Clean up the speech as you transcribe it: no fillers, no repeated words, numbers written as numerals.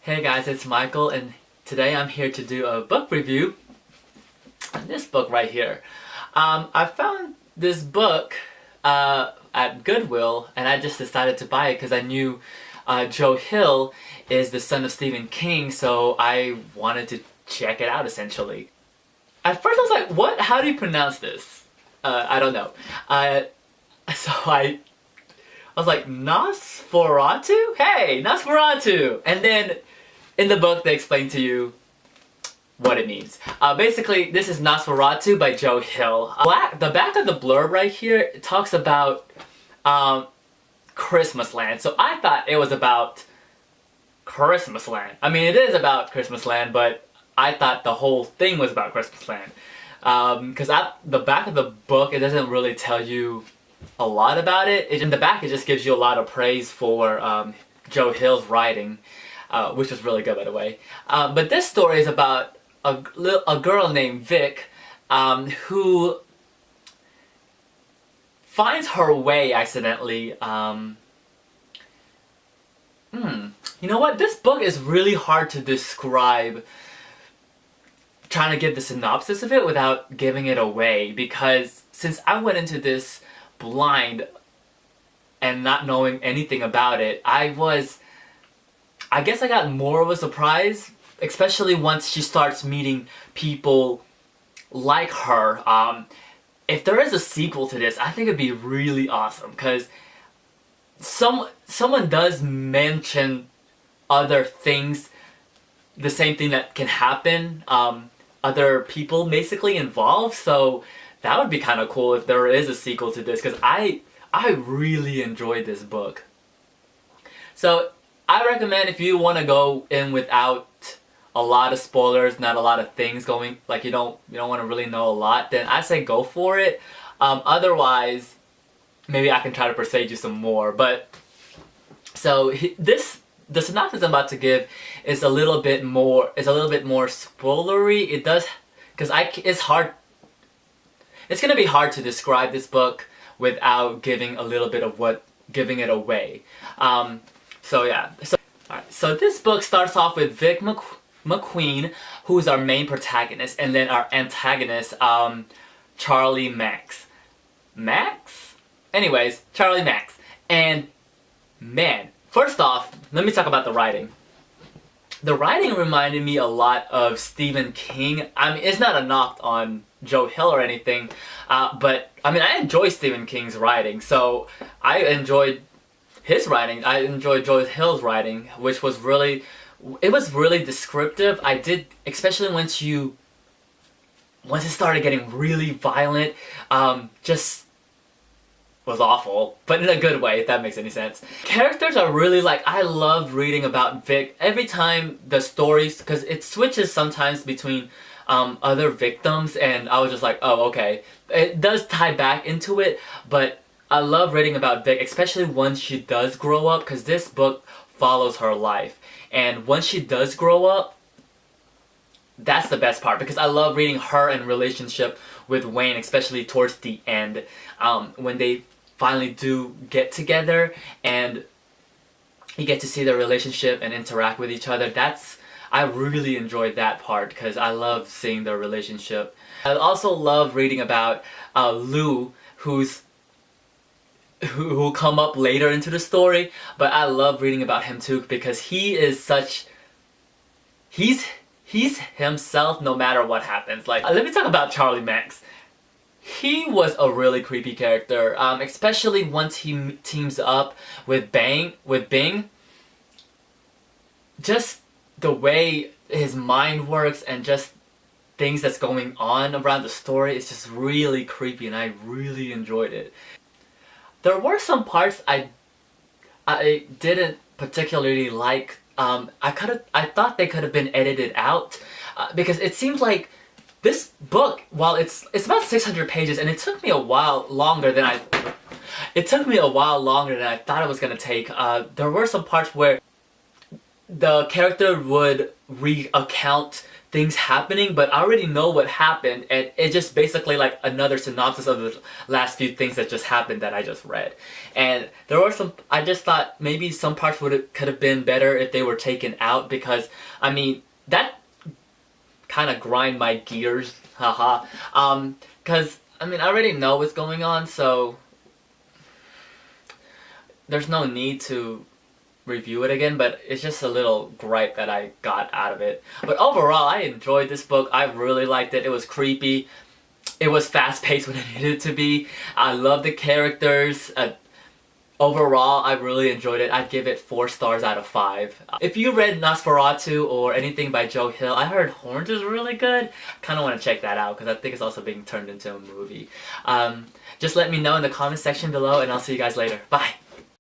Hey guys, it's Michael, and today I'm here to do a book review on this book right here. I found this book at Goodwill, and I just decided to buy it because I knew Joe Hill is the son of Stephen King, so I wanted to check it out essentially. At first I was like, what? How do you pronounce this? I don't know. So I was like, NOS4A2? Hey, NOS4A2! And then in the book they explain to you what it means. Basically, this is NOS4A2 by Joe Hill. The back of the blurb right here talks about Christmas Land. So I thought it was about Christmas Land. I mean, it is about Christmas Land, but I thought the whole thing was about Christmas Land. Because at the back of the book, it doesn't really tell you a lot about it. In the back, it just gives you a lot of praise for Joe Hill's writing, which was really good, by the way. But this story is about a girl named Vic who finds her way accidentally. You know what? This book is really hard to describe, trying to give the synopsis of it without giving it away, because since I went into this blind and not knowing anything about it, I guess I got more of a surprise, especially once she starts meeting people like her. If there is a sequel to this, I think it'd be really awesome, because someone does mention other things, the same thing that can happen, other people basically involved, so that would be kind of cool if there is a sequel to this, because I really enjoyed this book. So I recommend, if you want to go in without a lot of spoilers, not a lot of things going, like you don't want to really know a lot, then I say go for it. Otherwise, maybe I can try to persuade you some more. But so the synopsis I'm about to give is a little bit more spoilery. It does, because it's hard. It's gonna be hard to describe this book without giving giving it away. So yeah. Alright, so this book starts off with Vic McQueen, who's our main protagonist, and then our antagonist, Charlie Max. Anyways, Charlie Max. And man, first off, let me talk about the writing. The writing reminded me a lot of Stephen King. I mean, it's not a knock on Joe Hill or anything, but I mean, I enjoy Stephen King's writing, so I enjoyed his writing. I enjoyed Joe Hill's writing, which was really descriptive. I did, especially once it started getting really violent, just was awful, but in a good way, if that makes any sense. Characters are really I love reading about Vic every time the stories, because it switches sometimes between other victims, and I was just like, oh, okay. It does tie back into it, but I love reading about Vic, especially once she does grow up, because this book follows her life. And once she does grow up, that's the best part, because I love reading her and relationship with Wayne, especially towards the end, when they finally do get together and you get to see their relationship and interact with each other. I really enjoyed that part, because I love seeing their relationship. I also love reading about Lou, who come up later into the story, but I love reading about him too, because he's himself no matter what happens. Let me talk about Charlie Max. He was a really creepy character, especially once he teams up with Bing. Just the way his mind works and just things that's going on around the story is just really creepy, and I really enjoyed it. There were some parts I didn't particularly like. I thought they could have been edited out, because it seems like this book, while it's about 600 pages, and it took me a while longer than I thought it was gonna take. There were some parts where the character would recount things happening, but I already know what happened, and it just basically like another synopsis of the last few things that just happened that I just read. And there were some, I just thought maybe some parts could have been better if they were taken out, because I mean that kind of grind my gears, haha. Because I mean I already know what's going on, so there's no need to review it again, but it's just a little gripe that I got out of it. But overall, I enjoyed this book. I really liked it. It was creepy. It was fast-paced when it needed to be. I love the characters. Overall, I really enjoyed it. I'd give it 4 stars out of 5. If you read NOS4A2 or anything by Joe Hill, I heard Horns is really good. Kind of want to check that out because I think it's also being turned into a movie. Just let me know in the comment section below, and I'll see you guys later. Bye!